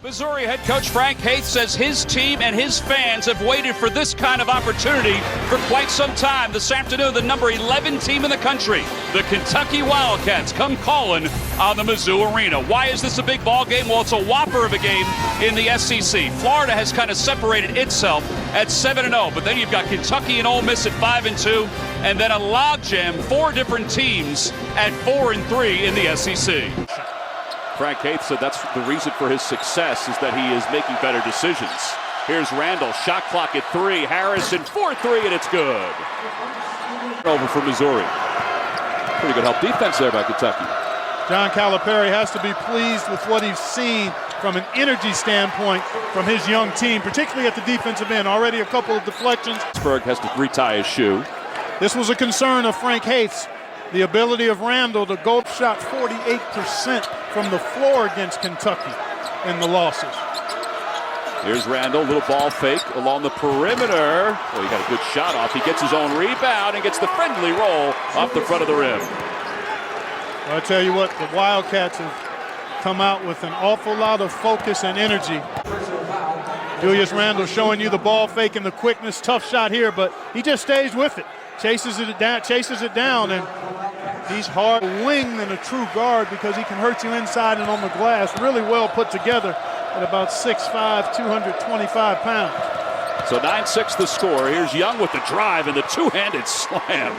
Missouri head coach Frank Hager says his team and his fans have waited for this kind of opportunity for quite some time. This afternoon, the number 11 team in the country, the Kentucky Wildcats, come calling on the Mizzou Arena. Why is this a big ball game? Well, it's a whopper of a game in the SEC. Florida has kind of separated itself at 7-0, but then you've got Kentucky and Ole Miss at 5-2, and then a logjam, 4 different teams at 4-3 in the SEC. Frank Hager said that's the reason for his success is that he is making better decisions. Here's Randall, shot clock at 3. Harrison, 4-3, and it's good. Over for Missouri. Pretty good help defense there by Kentucky. John Calipari has to be pleased with what he's seen from an energy standpoint from his young team, particularly at the defensive end. Already a couple of deflections. Pittsburgh has to retie his shoe. This was a concern of Frank Hager's. The ability of Randall to go shot 48% from the floor against Kentucky in the losses. Here's Randall, little ball fake along the perimeter. Well, he got a good shot off. He gets his own rebound and gets the friendly roll off the front of the rim. Well, I tell you what, the Wildcats have come out with an awful lot of focus and energy. Julius Randall showing you the ball fake and the quickness. Tough shot here, but he just stays with it. Chases it down, and he's hard wing than a true guard because he can hurt you inside and on the glass. Really well put together at about 6'5", 225 pounds. So 9-6 the score. Here's Young with the drive and the two-handed slam.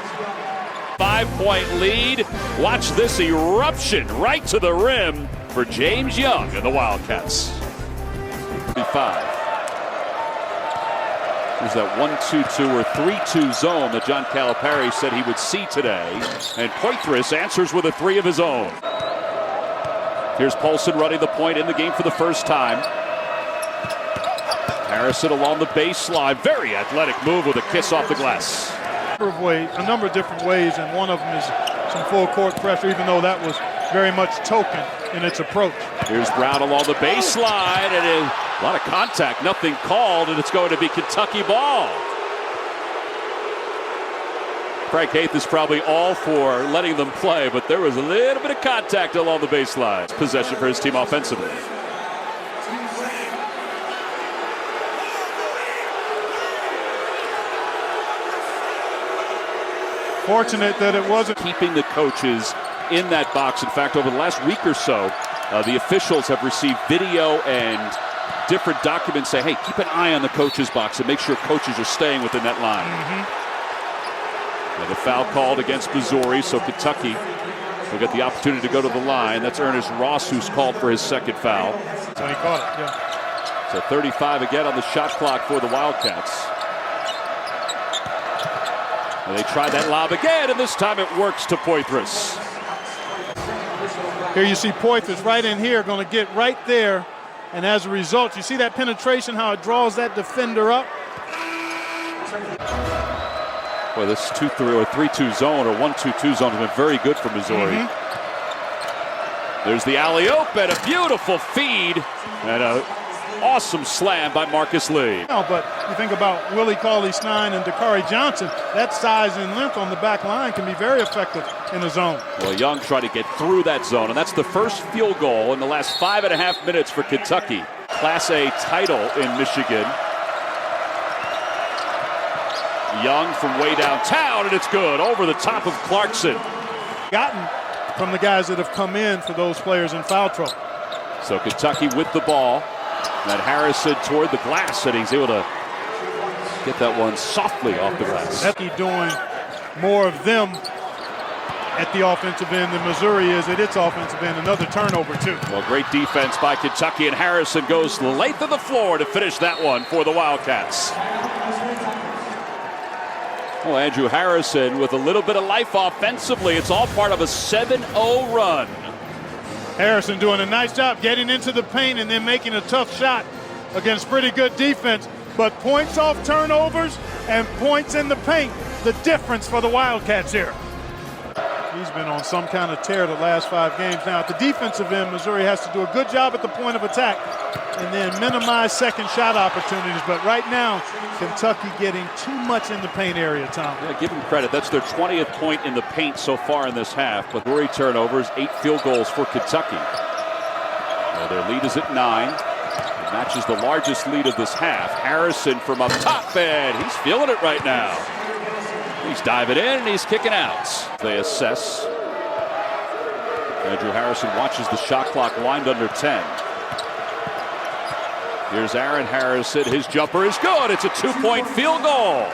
5-point lead. Watch this eruption right to the rim for James Young and the Wildcats. 35. There's that 1-2-2 or 3-2 zone that John Calipari said he would see today. And Poitras answers with a 3 of his own. Here's Paulson running the point in the game for the first time. Harrison along the baseline. Very athletic move with a kiss off the glass. A number of different ways, and one of them is some full court pressure, even though that was very much token in its approach. Here's Brown along the baseline, and a lot of contact, nothing called, and it's going to be Kentucky ball. Frank Hager is probably all for letting them play, but there was a little bit of contact along the baseline. Possession for his team offensively. Fortunate that it wasn't keeping the coaches in that box. In fact, over the last week or so, the officials have received video and different documents saying, hey, keep an eye on the coaches' box and make sure coaches are staying within that line. The foul called against Missouri, so Kentucky will get the opportunity to go to the line. That's Ernest Ross who's called for his second foul. So he caught it, yeah. So 35 again on the shot clock for the Wildcats. And they try that lob again, and this time it works to Poitras. Here you see Poitras right in here, going to get right there. And as a result, you see that penetration, how it draws that defender up. Well, this 2-3 or 3-2 zone or 1-2-2 zone has been very good for Missouri. There's the alley-oop and a beautiful feed and an awesome slam by Marcus Lee. No, but you think about Willie Cauley-Stein and Dakari Johnson, that size and length on the back line can be very effective in the zone. Well, Young tried to get through that zone, and that's the first field goal in the last 5.5 minutes for Kentucky. Class A title in Michigan. Young from way downtown, and it's good. Over the top of Clarkson. Gotten from the guys that have come in for those players in foul trouble. So Kentucky with the ball. That Harrison toward the glass, and he's able to get that one softly off the glass. Kentucky doing more of them at the offensive end than Missouri is at its offensive end. Another turnover, too. Well, great defense by Kentucky, and Harrison goes the length of the floor to finish that one for the Wildcats. Well, Andrew Harrison with a little bit of life offensively. It's all part of a 7-0 run. Harrison doing a nice job getting into the paint and then making a tough shot against pretty good defense. But points off turnovers and points in the paint, the difference for the Wildcats here. He's been on some kind of tear the last 5 games. Now, at the defensive end, Missouri has to do a good job at the point of attack and then minimize second shot opportunities. But right now, Kentucky getting too much in the paint area, Tom. Yeah, give them credit. That's their 20th point in the paint so far in this half. But Missouri turnovers, 8 field goals for Kentucky. Well, their lead is at 9. Matches the largest lead of this half. Harrison from up top, and he's feeling it right now. He's diving in and he's kicking out. They assess. Andrew Harrison watches the shot clock wind under 10. Here's Aaron Harrison. His jumper is good. It's a 2-point field goal.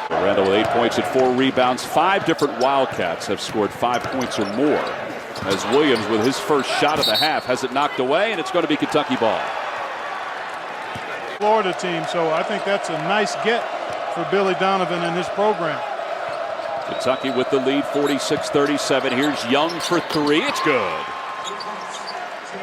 Randall with 8 points and 4 rebounds. 5 different Wildcats have scored 5 points or more, as Williams, with his first shot of the half, has it knocked away, and it's going to be Kentucky ball. Florida team, so I think that's a nice get for Billy Donovan and his program. Kentucky with the lead, 46-37. Here's Young for 3. It's good.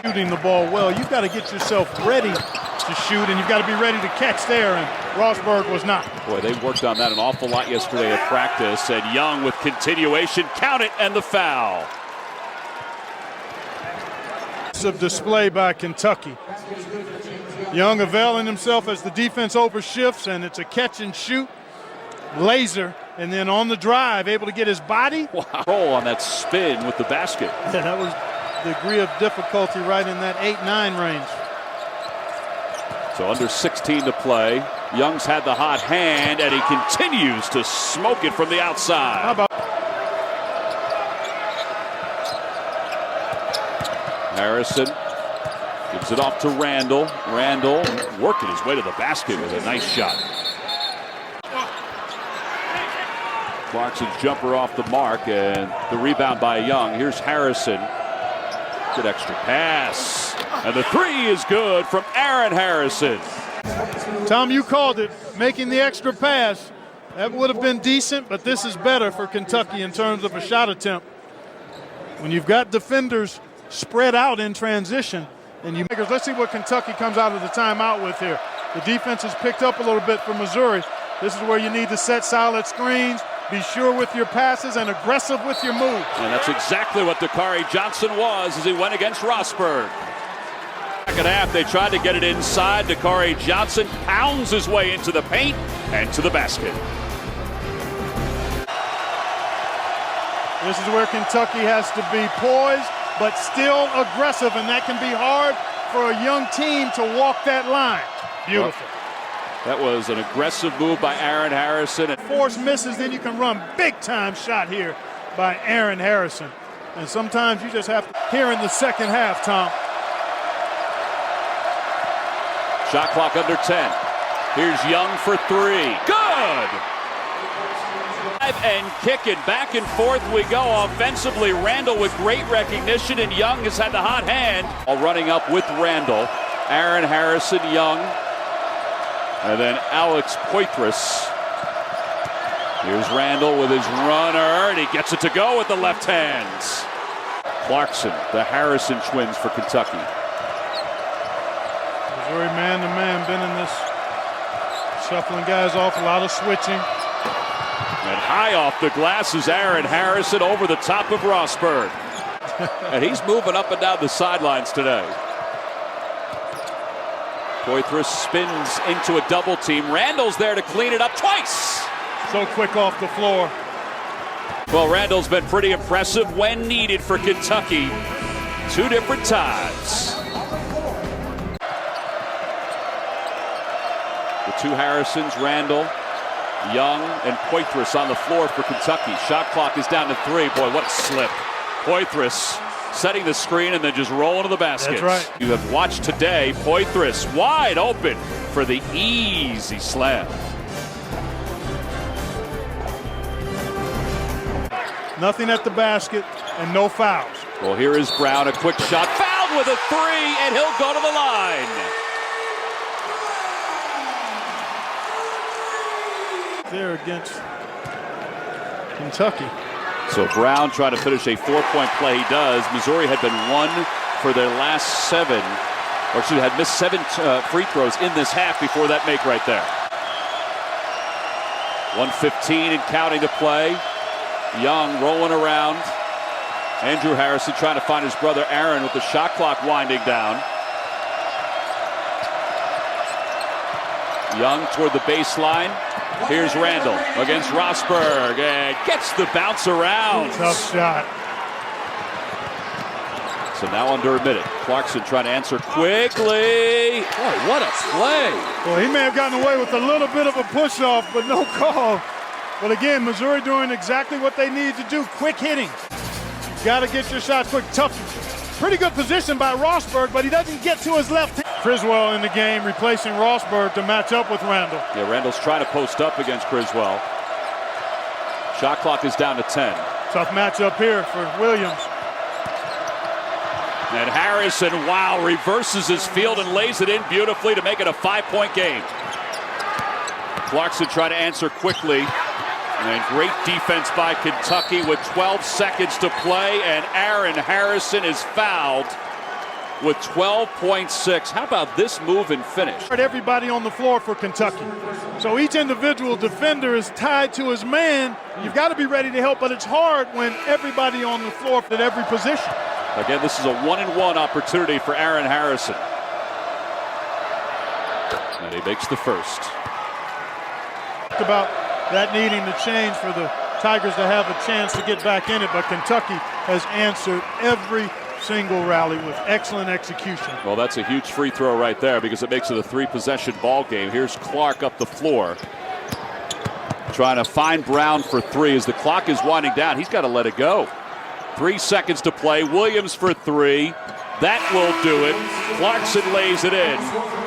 Shooting the ball well, you've got to get yourself ready to shoot, and you've got to be ready to catch there, and Rosberg was not. Boy, they worked on that an awful lot yesterday at practice, and Young with continuation, count it, and the foul. Of display by Kentucky. Young availing himself as the defense overshifts, and it's a catch and shoot laser, and then on the drive able to get his body. Wow. Roll on that spin with the basket. Yeah, that was the degree of difficulty right in that 8-9 range. So under 16 to play. Young's had the hot hand, and he continues to smoke it from the outside. How about Harrison gives it off to Randall. Randall working his way to the basket with a nice shot. Clarkson's jumper off the mark, and the rebound by Young. Here's Harrison. Good extra pass. And the 3 is good from Aaron Harrison. Tom, you called it, making the extra pass. That would have been decent, but this is better for Kentucky in terms of a shot attempt. When you've got defenders spread out in transition, and let's see what Kentucky comes out of the timeout with here. The defense has picked up a little bit for Missouri. This is where you need to set solid screens, be sure with your passes, and aggressive with your moves. And that's exactly what Dakari Johnson was as he went against Rosberg. Second half, they tried to get it inside. Dakari Johnson pounds his way into the paint and to the basket. This is where Kentucky has to be poised, but still aggressive, and that can be hard for a young team to walk that line. Beautiful. That was an aggressive move by Aaron Harrison. Force misses, then you can run big-time shot here by Aaron Harrison. And sometimes you just have to, here in the second half, Tom. Shot clock under 10. Here's Young for 3. Good! And kicking back and forth we go offensively. Randall with great recognition, and Young has had the hot hand. All running up with Randall. Aaron Harrison, Young, and then Alex Poitras. Here's Randall with his runner, and he gets it to go with the left hands. Clarkson, the Harrison twins for Kentucky. Missouri man-to-man, been in this, shuffling guys off, a lot of switching. And high off the glass is Aaron Harrison over the top of Rosberg. And he's moving up and down the sidelines today. Poitras spins into a double team. Randall's there to clean it up twice. So quick off the floor. Well, Randall's been pretty impressive when needed for Kentucky. 2 different times. The 2 Harrisons, Randall, Young, and Poitras on the floor for Kentucky. Shot clock is down to 3. Boy, what a slip. Poitras setting the screen and then just rolling to the basket. That's right. You have watched today Poitras wide open for the easy slam. Nothing at the basket and no fouls. Well, here is Brown, a quick shot, fouled with a 3, and he'll go to the line. There against Kentucky. So Brown trying to finish a 4-point play. He does. Missouri had been 1 for their last 7, or should had missed 7 free throws in this half before that make right there. 1:15 and counting to play. Young rolling around. Andrew Harrison trying to find his brother Aaron with the shot clock winding down. Young toward the baseline. Here's Randall against Rosberg and gets the bounce around. Tough shot. So now under a minute. Clarkson trying to answer quickly. Boy, what a play. Well, he may have gotten away with a little bit of a push-off, but no call. But again, Missouri doing exactly what they need to do. Quick hitting. Got to get your shots quick. Tough. Pretty good position by Rosberg, but he doesn't get to his left hand. Criswell in the game, replacing Rosberg to match up with Randall. Yeah, Randall's trying to post up against Criswell. Shot clock is down to 10. Tough matchup here for Williams. And Harrison, wow, reverses his field and lays it in beautifully to make it a 5-point game. Clarkson trying to answer quickly. And great defense by Kentucky with 12 seconds to play. And Aaron Harrison is fouled with 12.6. How about this move and finish? Everybody on the floor for Kentucky. So each individual defender is tied to his man. You've got to be ready to help, but it's hard when everybody on the floor at every position. Again, this is a 1-and-1 opportunity for Aaron Harrison. And he makes the first. About that needing to change for the Tigers to have a chance to get back in it, but Kentucky has answered every single rally with excellent execution. Well, that's a huge free throw right there because it makes it a 3-possession ball game. Here's Clark up the floor, trying to find Brown for three. As the clock is winding down, he's got to let it go. 3 seconds to play. Williams for three. That will do it. Clarkson lays it in.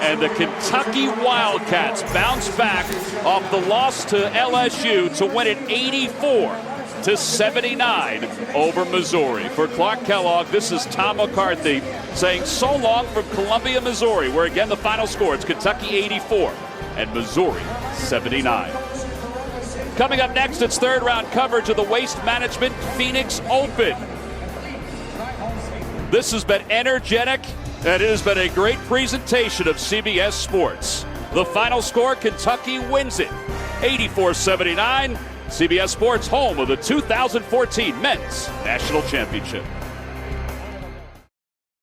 And the Kentucky Wildcats bounce back off the loss to LSU to win it 84-79 over Missouri. For Clark Kellogg, this is Tom McCarthy saying so long from Columbia, Missouri, where again the final score, it's Kentucky 84 and Missouri 79. Coming up next, it's third round coverage of the Waste Management Phoenix Open. This has been energetic, and it has been a great presentation of CBS Sports. The final score, Kentucky wins it, 84-79. CBS Sports, home of the 2014 Men's National Championship.